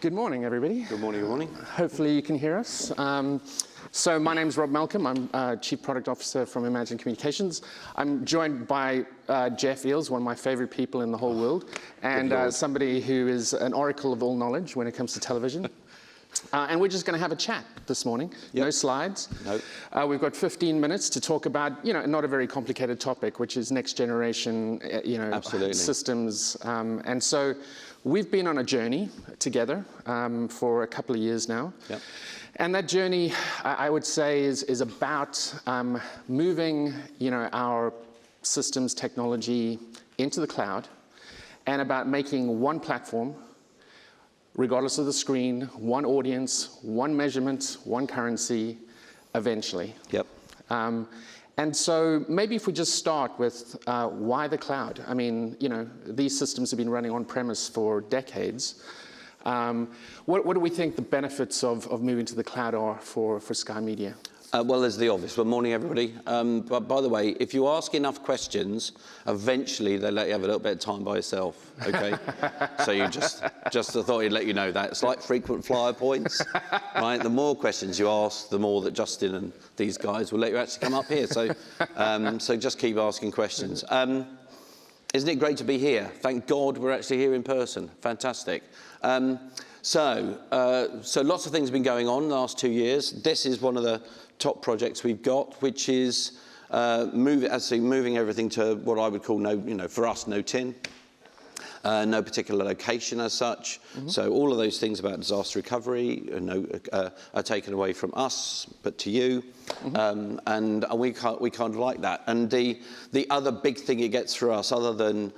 Good morning, everybody. Good morning, good morning. Hopefully you can hear us. So my name's Rob Malcolm. I'm Chief Product Officer from Imagine Communications. I'm joined by Jeff Eales, one of my favorite people in the whole world, and somebody who is an oracle of all knowledge when it comes to television. And we're just going to have a chat this morning. Yep. No slides. Nope. We've got 15 minutes to talk about, not a very complicated topic, which is next generation, systems. And so we've been on a journey together for a couple of years now. Yep. And that journey, I would say, is about moving, our systems technology into the cloud, and about making one platform, regardless of the screen, one audience, one measurement, one currency, eventually. Yep. And so maybe if we just start with why the cloud? I mean, these systems have been running on-premise for decades. What do we think the benefits of moving to the cloud are for Sky Media? Well, there's the obvious. Good morning, everybody. But by the way, if you ask enough questions, eventually they'll let you have a little bit of time by yourself, okay? So you just thought I'd let you know that. It's like frequent flyer points, right? The more questions you ask, the more that Justin and these guys will let you actually come up here. So, so just keep asking questions. Isn't it great to be here? Thank God we're actually here in person. Fantastic. So lots of things have been going on in the last 2 years. This is one of the top projects we've got, which is moving everything to what I would call for us, no tin. No particular location as such. Mm-hmm. So all of those things about disaster recovery are taken away from us, but to you. Mm-hmm. And we kind of like that. And the other big thing it gets for us, other than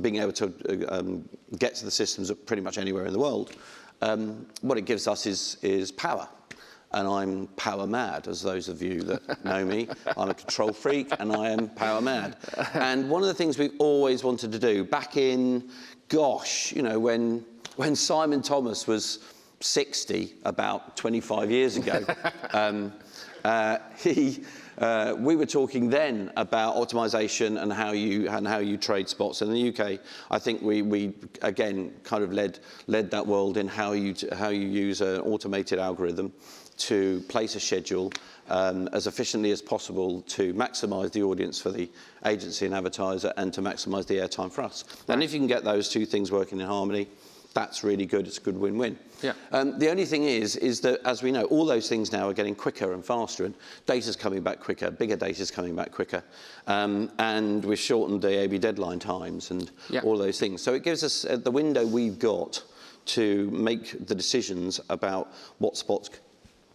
being able to get to the systems pretty much anywhere in the world, what it gives us is power. And I'm power mad, as those of you that know me. I'm a control freak, and I am power mad. And one of the things we've always wanted to do, back in, when Simon Thomas was 60, about 25 years ago, we were talking then about optimization and how you trade spots. And in the UK, I think we again kind of led that world in how you use an automated algorithm to place a schedule as efficiently as possible to maximise the audience for the agency and advertiser, and to maximise the airtime for us. Right. And if you can get those two things working in harmony, that's really good. It's a good win-win. Yeah. The only thing is that, as we know, all those things now are getting quicker and faster, and data's coming back quicker, bigger data's coming back quicker, and we've shortened the AB deadline times and all those things. So it gives us the window we've got to make the decisions about what spots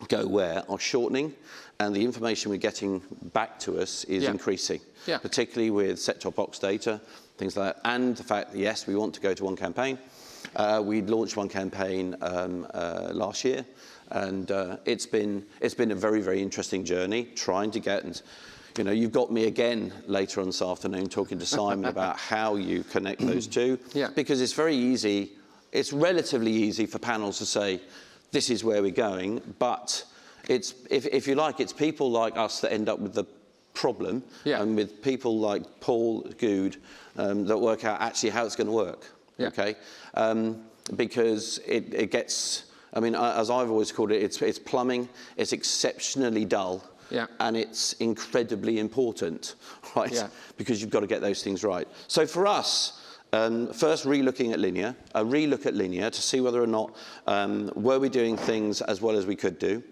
go where are shortening, and the information we're getting back to us is increasing, particularly with set-top box data, things like that, and the fact that, yes, we want to go to one campaign. We launched one campaign last year, and it's been a very, very interesting journey trying to get, and you've got me again later on this afternoon talking to Simon about how you connect those two, because it's very easy, it's relatively easy for panels to say, this is where we're going, but it's, if you like, it's people like us that end up with the problem, and with people like Paul Good that work out actually how it's going to work, okay? Because it gets, as I've always called it, it's plumbing, it's exceptionally dull, and it's incredibly important, right? Because you've got to get those things right. So for us, first, relooking at linear, a relook at linear to see whether or not were we doing things as well as we could do.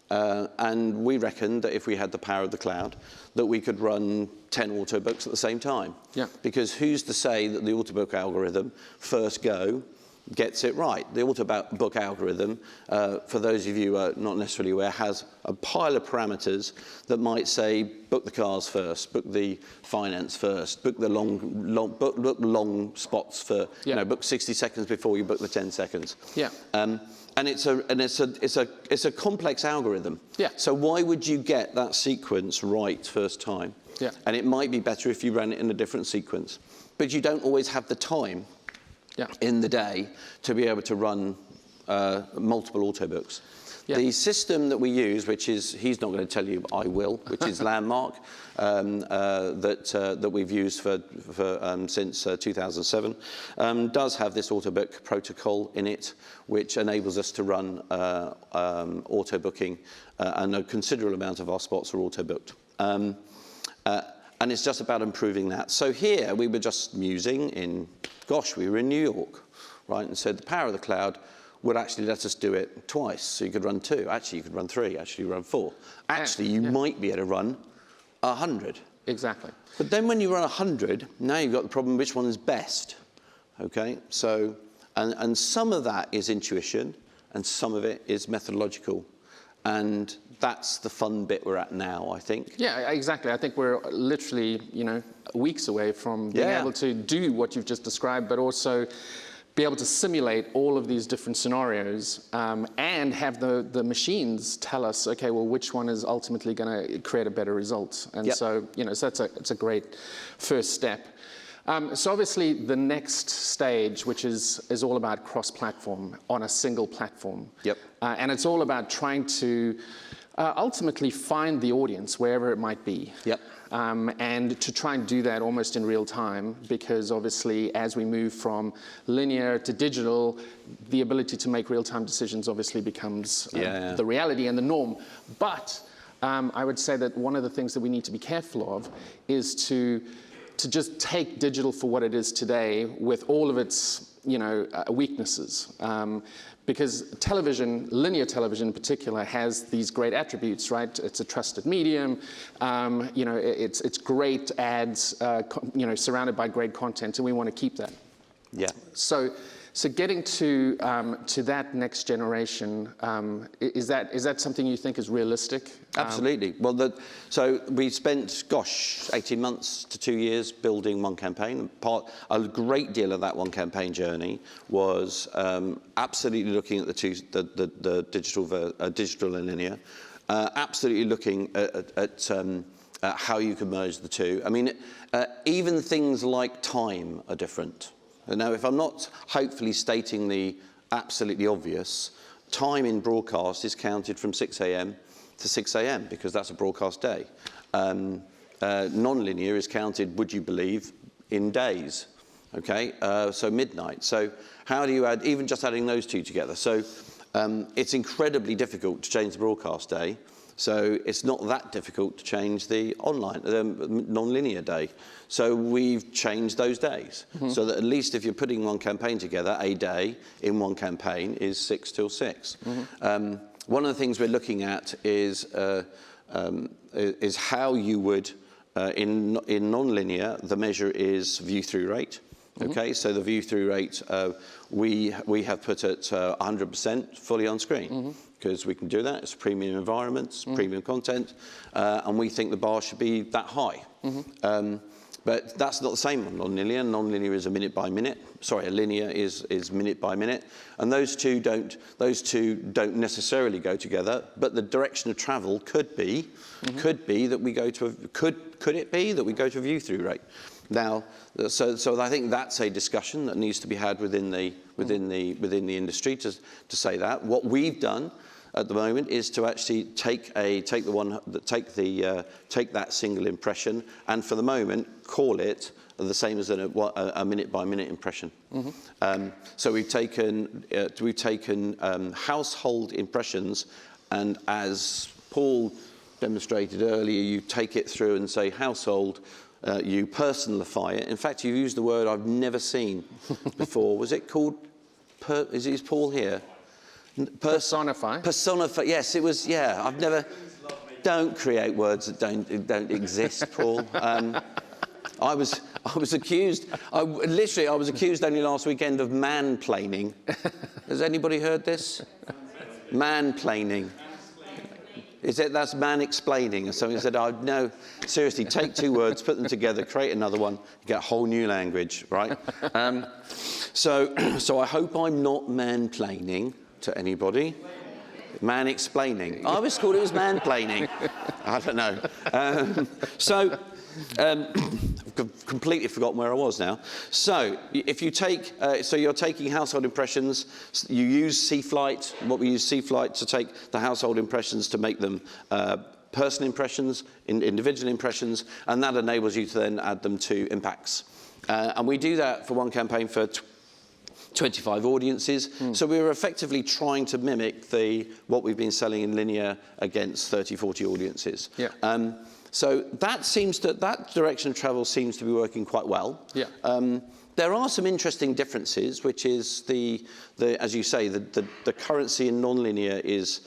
And we reckoned that if we had the power of the cloud, that we could run 10 Autobooks at the same time. Yeah. Because who's to say that the Autobook algorithm, first go, gets it right? The Autobook algorithm, for those of you who are not necessarily aware, has a pile of parameters that might say, book the cars first, book the finance first, book the long spots for, book 60 seconds before you book the 10 seconds. Yeah. And it's a complex algorithm. Yeah. So why would you get that sequence right first time? Yeah. And it might be better if you ran it in a different sequence, but you don't always have the time in the day to be able to run multiple Autobooks. Yeah. The system that we use, which is, he's not going to tell you, I will, which is Landmark, that we've used since 2007, does have this Autobook protocol in it, which enables us to run auto booking, and a considerable amount of our spots are auto booked. And it's just about improving that. So here we were just musing we were in New York, right? And so the power of the cloud would actually let us do it twice. So you could run 2, actually you could run 3, actually you run 4. Actually you might be able to run 100. Exactly. But then when you run 100, now you've got the problem, which one is best? Okay, so, and some of that is intuition, and some of it is methodological. And that's the fun bit we're at now, I think. Yeah, exactly. I think we're literally, weeks away from being able to do what you've just described, but also be able to simulate all of these different scenarios, and have the machines tell us, okay, well, which one is ultimately going to create a better result. And so, so it's a great first step. So obviously the next stage, which is all about cross-platform on a single platform. Yep. And it's all about trying to ultimately find the audience wherever it might be. Yep. And to try and do that almost in real time, because obviously as we move from linear to digital, the ability to make real-time decisions obviously becomes the reality and the norm. But I would say that one of the things that we need to be careful of is to just take digital for what it is today with all of its, weaknesses. Because television, linear television in particular, has these great attributes, right? It's a trusted medium, it's great ads, surrounded by great content, and we want to keep that. Yeah. So getting to that next generation, is that something you think is realistic? Absolutely. Well, so we spent, 18 months to 2 years building one campaign. A great deal of that one campaign journey was absolutely looking at the digital and linear, absolutely looking at how you can merge the two. I mean, even things like time are different. Now, if I'm not hopefully stating the absolutely obvious, time in broadcast is counted from 6 a.m. to 6 a.m. because that's a broadcast day. Nonlinear is counted, would you believe, in days, okay? So midnight. So how do you add, even just adding those two together? So it's incredibly difficult to change the broadcast day. So it's not that difficult to change the non-linear day. So we've changed those days. So that at least if you're putting one campaign together, a day in one campaign is 6 till 6. One of the things we're looking at is how you would, in non-linear, the measure is view-through rate. Okay, so the view-through rate we have put at 100% fully on screen. Because we can do that. It's premium environments, premium content, and we think the bar should be that high. But that's not the same on nonlinear. Nonlinear is a minute by minute. Sorry, a linear is minute by minute, and those two don't necessarily go together. But the direction of travel could be that we go to could it be that we go to a view-through rate? Now, so I think that's a discussion that needs to be had within the industry to say that. What we've done at the moment is to actually take that single impression and for the moment call it the same as a minute by minute impression. So we've taken household impressions, and as Paul demonstrated earlier, you take it through and say household. You personify it. In fact, you used the word I've never seen before. Was it called? Is Paul here? Personify. Personify. Yes, it was. Yeah, I've never. Don't create words that don't exist, Paul. I was accused. I was accused only last weekend of man-planing. Has anybody heard this? Man-planing. That's man-explaining or something. I said, no, seriously, take two words, put them together, create another one, you get a whole new language, right? So I hope I'm not man-planing to anybody. Man-explaining. I always thought it was man-planing. I don't know. completely forgotten where I was now. So if you take, so you're taking household impressions, you use CFlight, we use CFlight to take the household impressions to make them personal impressions, individual impressions, and that enables you to then add them to impacts. And we do that for one campaign for 25 audiences. So we were effectively trying to mimic what we've been selling in linear against 30, 40 audiences. Yeah. So that direction of travel seems to be working quite well. Yeah. There are some interesting differences, which is as you say, the currency in nonlinear is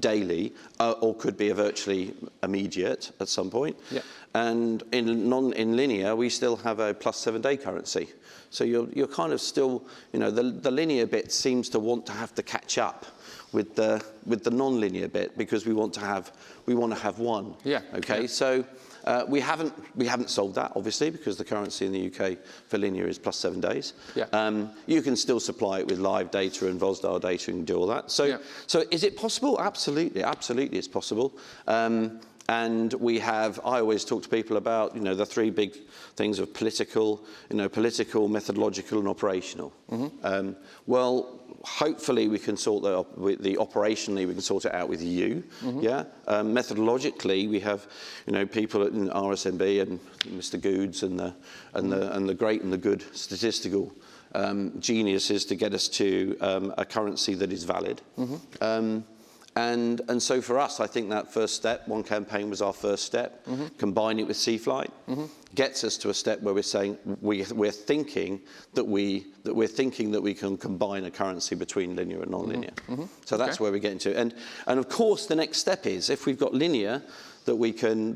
daily, or could be virtually immediate at some point. Yeah. And in linear, we still have a +7 day currency. So you're kind of still, the linear bit seems to want to have to catch up with the non-linear bit, because we want to have one. Yeah. Okay. Yeah. So we haven't solved that, obviously, because the currency in the UK for linear is +7 days. Yeah. You can still supply it with live data and VOSDAR data and do all that. So yeah. So is it possible? Absolutely, absolutely, it's possible. And I always talk to people about, the three big things of political, methodological, and operational. Mm-hmm. Well, hopefully we can sort that up operationally, we can sort it out with you. Mm-hmm. Yeah. Methodologically, we have, people at RSNB and Mr. Goods and the great and the good statistical geniuses to get us to a currency that is valid. Mm-hmm. And so for us, I think that first step, one campaign was our first step. Mm-hmm. Combine it with CFlight, mm-hmm. gets us to a step where we're saying we're thinking that we can combine a currency between linear and non-linear. Mm-hmm. So that's where we're getting to. And of course, the next step is, if we've got linear that we can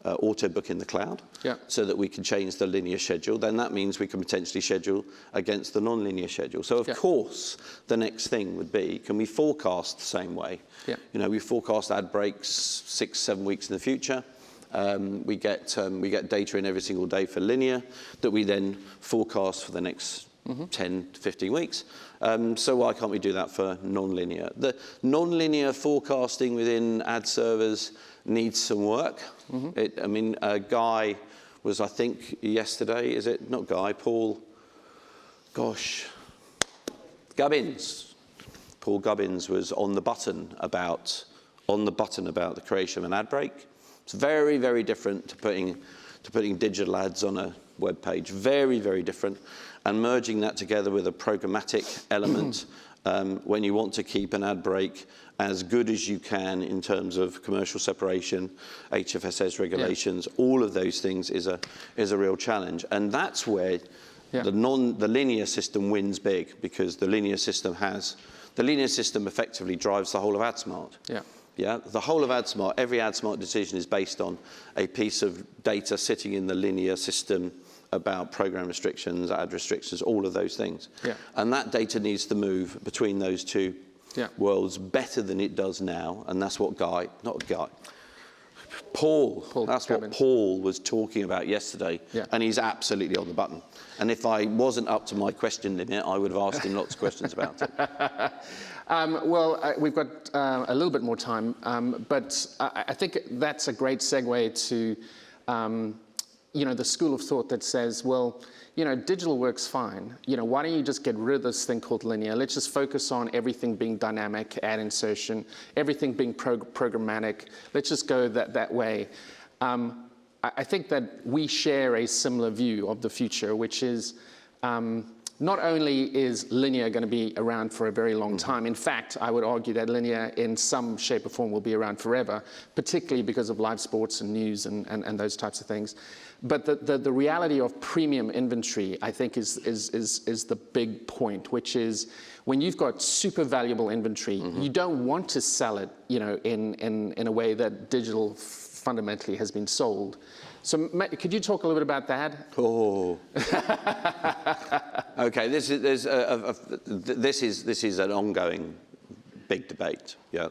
Autobook in the cloud, yeah. so that we can change the linear schedule, then that means we can potentially schedule against the non-linear schedule. So of yeah. course, the next thing would be, can we forecast the same way? Yeah. We forecast ad breaks 6-7 weeks in the future. We get data in every single day for linear that we then forecast for the next 10 to 15 weeks. So why can't we do that for non-linear? The non-linear forecasting within ad servers needs some work. Mm-hmm. Guy was, I think, yesterday, is it? Not Guy, Paul, Gubbins. Paul Gubbins was on the button about the creation of an ad break. It's very, very different to putting digital ads on a web page. Very, very different. And merging that together with a programmatic element when you want to keep an ad break as good as you can in terms of commercial separation, HFSS regulations, yeah. all of those things is a real challenge. And that's where yeah. the linear system wins big, because the linear system effectively drives the whole of Adsmart. Yeah. Yeah, the whole of Adsmart, every Adsmart decision is based on a piece of data sitting in the linear system about program restrictions, ad restrictions, all of those things. Yeah. And that data needs to move between those two yeah. worlds better than it does now. And that's what Paul that's what Paul was talking about yesterday. Yeah. And he's absolutely on the button. And if I wasn't up to my question limit, I would have asked him lots of questions about it. We've got a little bit more time, but I think that's a great segue to the school of thought that says, well, digital works fine. Why don't you just get rid of this thing called linear? Let's just focus on everything being dynamic, ad insertion, everything being programmatic. Let's just go that way. I think that we share a similar view of the future, which is not only is linear going to be around for a very long time. In fact, I would argue that linear in some shape or form will be around forever, particularly because of live sports and news and those types of things. But the reality of premium inventory, I think, is the big point, which is when you've got super valuable inventory, you don't want to sell it, in a way that digital fundamentally has been sold. So could you talk a little bit about that? Oh. Okay, this is an ongoing big debate. Yeah,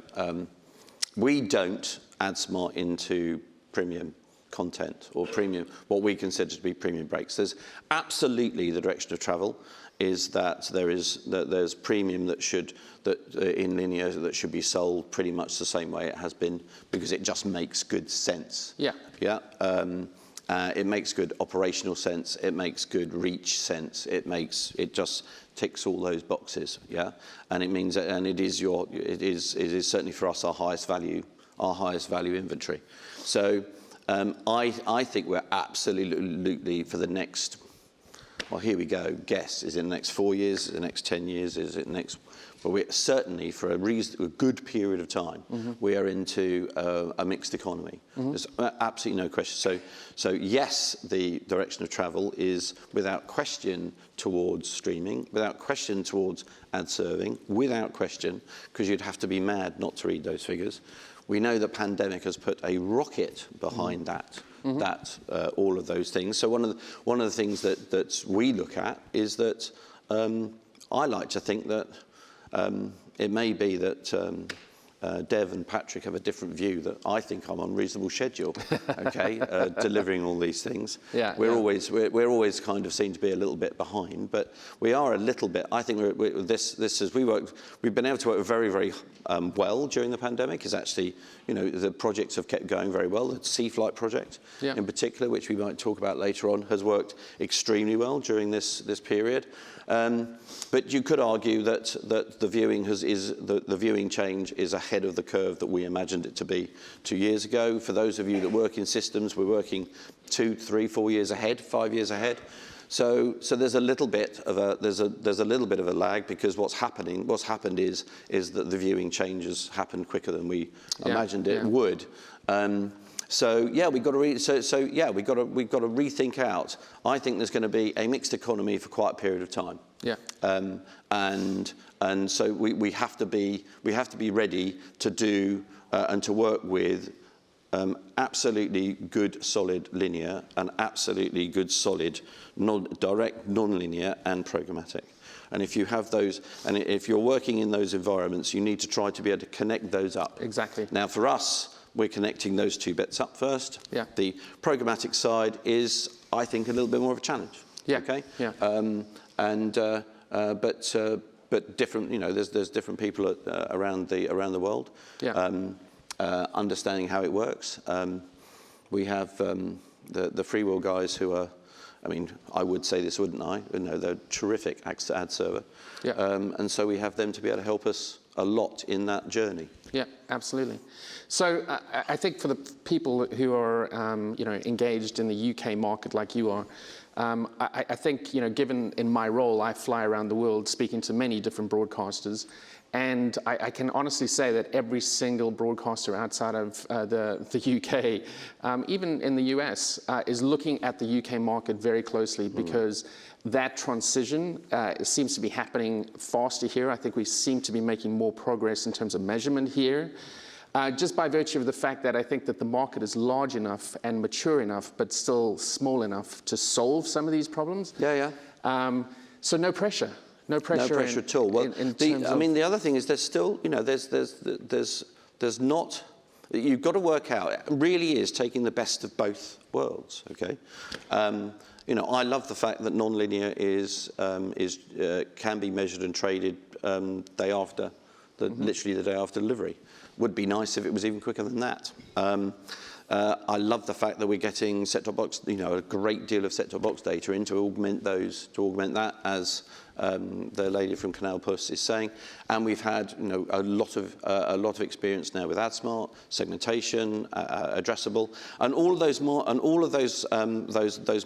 we don't Adsmart into premium content or premium, what we consider to be premium breaks. There's absolutely the direction of travel is that there's premium in linear that should be sold pretty much the same way it has been, because it just makes good sense. Yeah. Yeah. It makes good operational sense. It makes good reach sense. It just ticks all those boxes. Yeah. And it means that, and it is certainly for us our highest value inventory. So I think we're absolutely for the next. Well, here we go. Guess, is it the next 4 years? Is it the next 10 years? Is it next? Well, we're certainly for a good period of time, we are into a mixed economy. There's absolutely no question. So yes, the direction of travel is without question towards streaming, without question towards ad serving, without question, because you'd have to be mad not to read those figures. We know the pandemic has put a rocket behind that. All of those things. So one of the things that we look at is that I like to think that it may be that Dev and Patrick have a different view, that I think I'm on reasonable schedule, okay, delivering all these things. Yeah, we're always kind of seen to be a little bit behind, but we are a little bit. I think we've been able to work very, very well during the pandemic. Is actually, the projects have kept going very well. The CFlight project, in particular, which we might talk about later on, has worked extremely well during this period. But you could argue that the viewing change is ahead of the curve that we imagined it to be 2 years ago. For those of you that work in systems, we're working 2, 3, 4 years ahead, 5 years ahead. So there's a little bit of a lag, because what's happened is that the viewing changes happened quicker than we imagined it would. So yeah, we've got to rethink out. I think there's going to be a mixed economy for quite a period of time. Yeah. And so we have to be ready to do and to work with absolutely good solid linear and absolutely good solid direct non-linear and programmatic. And if you have those, and if you're working in those environments, you need to try to be able to connect those up. Exactly. Now for us, we're connecting those two bits up first. Yeah. The programmatic side is, I think, a little bit more of a challenge. Yeah. Okay. Yeah. But different. There's different people around the world. Yeah. Understanding how it works. We have the Freewheel guys who are. I mean, I would say this, wouldn't I? They're terrific ad server. Yeah. And so we have them to be able to help us a lot in that journey. Yeah, absolutely. So I think for the people who are engaged in the UK market like you are, I think given in my role, I fly around the world speaking to many different broadcasters, and I can honestly say that every single broadcaster outside of the UK, even in the US, is looking at the UK market very closely, because that transition seems to be happening faster here. I think we seem to be making more progress in terms of measurement here, just by virtue of the fact that I think that the market is large enough and mature enough, but still small enough to solve some of these problems. Yeah, yeah. So no pressure. No pressure. No pressure at all. Well, I mean, the other thing is there's still, there's not. You've got to work out. It really is taking the best of both worlds. Okay. I love the fact that nonlinear can be measured and traded day after, literally the day after delivery. Would be nice if it was even quicker than that. I love the fact that we're getting set-top box, a great deal of set-top box data in to augment that, as the lady from Canal Plus is saying. And we've had, a lot of experience now with Adsmart, segmentation, addressable, and all of those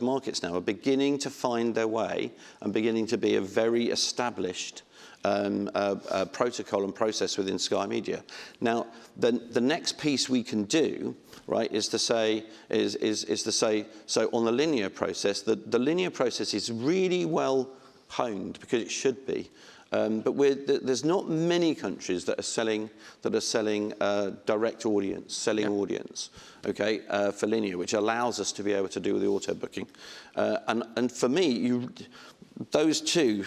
markets now are beginning to find their way and beginning to be a very established protocol and process within Sky Media. Now, the next piece we can do, right, is to say, so on the linear process, the linear process is really well honed, because it should be. But there's not many countries that are selling direct audience, audience, okay, for linear, which allows us to be able to do the auto booking. And for me, those two.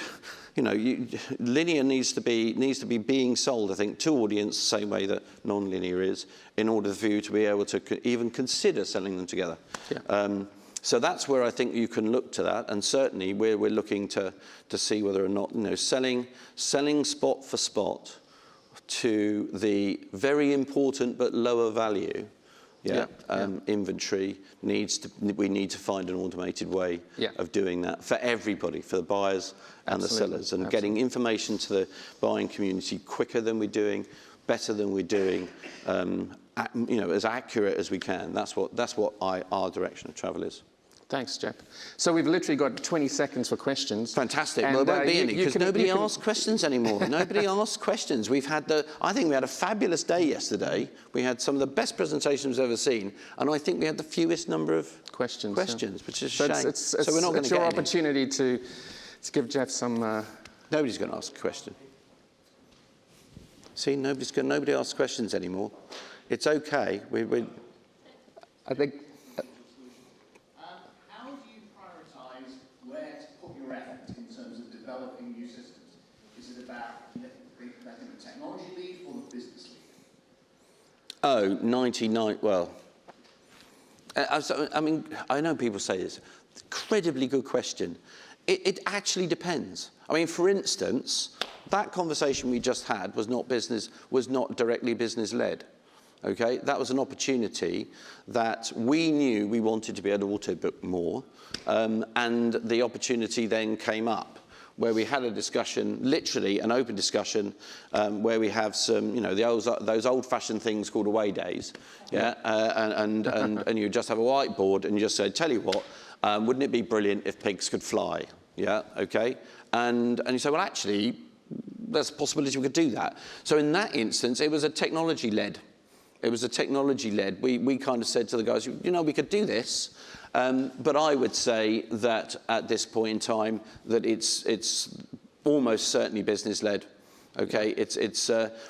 Linear needs to be being sold, I think, to audience the same way that non-linear is, in order for you to be able to even consider selling them together. Yeah. So that's where I think you can look to that, and certainly we're looking to see whether or not, you know, selling spot for spot to the very important but lower value inventory we need to find an automated way of doing that for everybody, for the buyers and the sellers, and getting information to the buying community quicker than we're doing, better than we're doing, you know, as accurate as we can. That's what our direction of travel is. Thanks, Jeff. So we've literally got 20 seconds for questions. Fantastic. Well, there won't be any, because nobody asks questions anymore. Nobody asks questions. I think we had a fabulous day yesterday. We had some of the best presentations I've ever seen, and I think we had the fewest number of questions, which is a shame. So we're not going to get your opportunity to give Jeff some... Nobody's going to ask a question. See, nobody asks questions anymore. It's okay. I think... Developing new systems? Is it about letting the technology lead or the business lead? Oh, 99, well, I mean, I know people say this, incredibly good question. It actually depends. I mean, for instance, that conversation we just had was not directly business-led. Okay, that was an opportunity that we knew we wanted to be able to Autobook more, and the opportunity then came up, where we had a discussion, literally an open discussion, where we have some, you know, those old-fashioned things called away days, and you just have a whiteboard and you just say, tell you what, wouldn't it be brilliant if pigs could fly? Yeah, okay, and you say, well, actually, there's a possibility we could do that. So in that instance, it was a technology-led. We kind of said to the guys, you know, we could do this. But I would say that at this point in time, that it's almost certainly business-led. Okay,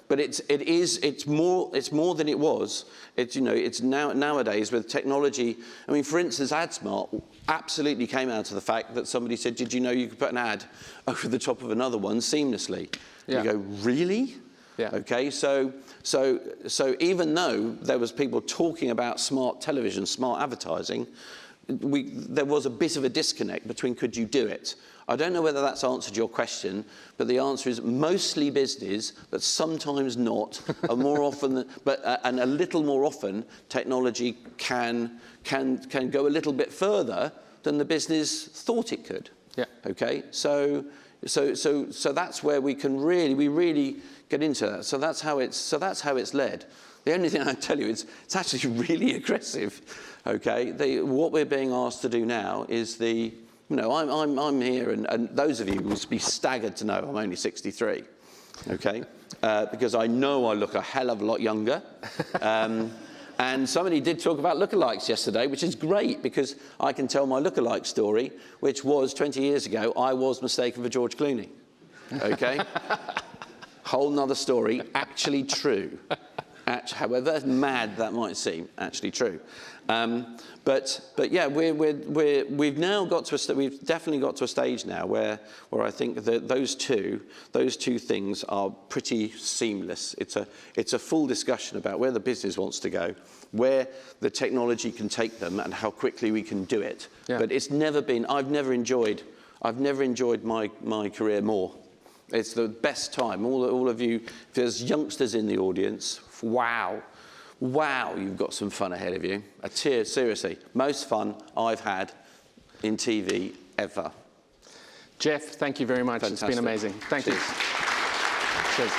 but it's more than it was. It's nowadays with technology. I mean, for instance, Adsmart absolutely came out of the fact that somebody said, "Did you know you could put an ad over the top of another one seamlessly?" You go, really? Yeah. Okay, so even though there was people talking about smart television, smart advertising, there was a bit of a disconnect between could you do it. I don't know whether that's answered your question, but the answer is mostly business, but sometimes not. More often, and a little more often, technology can go a little bit further than the business thought it could. Yeah. Okay, so that's where we really get into that. So that's how it's led. The only thing I tell you is it's actually really aggressive. Okay, what we're being asked to do now is I'm here, and those of you will be staggered to know I'm only 63. Okay, because I know I look a hell of a lot younger. And somebody did talk about lookalikes yesterday, which is great because I can tell my lookalike story, which was 20 years ago, I was mistaken for George Clooney. Okay? Whole nother story, actually true. However mad that might seem, actually true. But yeah, we've now got to we've definitely got to a stage now where I think that those two things are pretty seamless. It's a full discussion about where the business wants to go, where the technology can take them, and how quickly we can do it. Yeah. But it's never been. I've never enjoyed my career more. It's the best time. All of you, if there's youngsters in the audience, wow, you've got some fun ahead of you. Seriously, most fun I've had in TV ever. Jeff, thank you very much. Fantastic. It's been amazing. Thank you. Cheers.